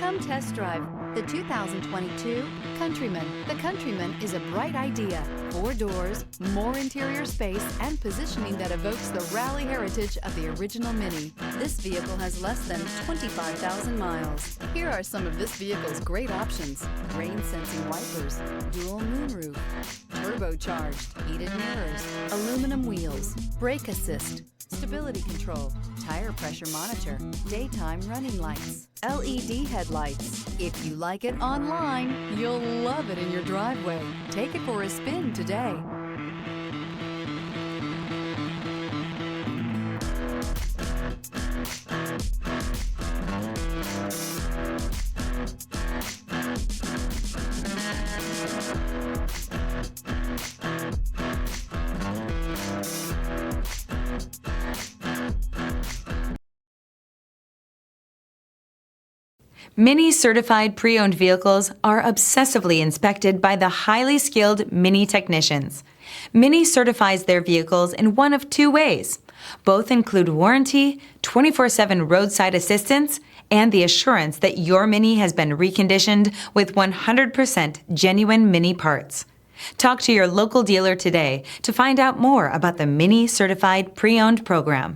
Come test drive the 2022 Countryman. The Countryman is a bright idea. 4 doors, more interior space, and positioning that evokes the rally heritage of the original Mini. This vehicle has less than 25,000 miles. Here are some of this vehicle's great options: rain-sensing wipers, dual moonroof, turbocharged, heated mirrors, aluminum wheels, brake assist, stability control, tire pressure monitor, daytime running lights, LED headlights. If you like it online, you'll love it in your driveway. Take it for a spin today. MINI certified pre-owned vehicles are obsessively inspected by the highly skilled MINI technicians. MINI certifies their vehicles in one of 2 ways. Both include warranty, 24/7 roadside assistance, and the assurance that your MINI has been reconditioned with 100% genuine MINI parts. Talk to your local dealer today to find out more about the MINI certified pre-owned program.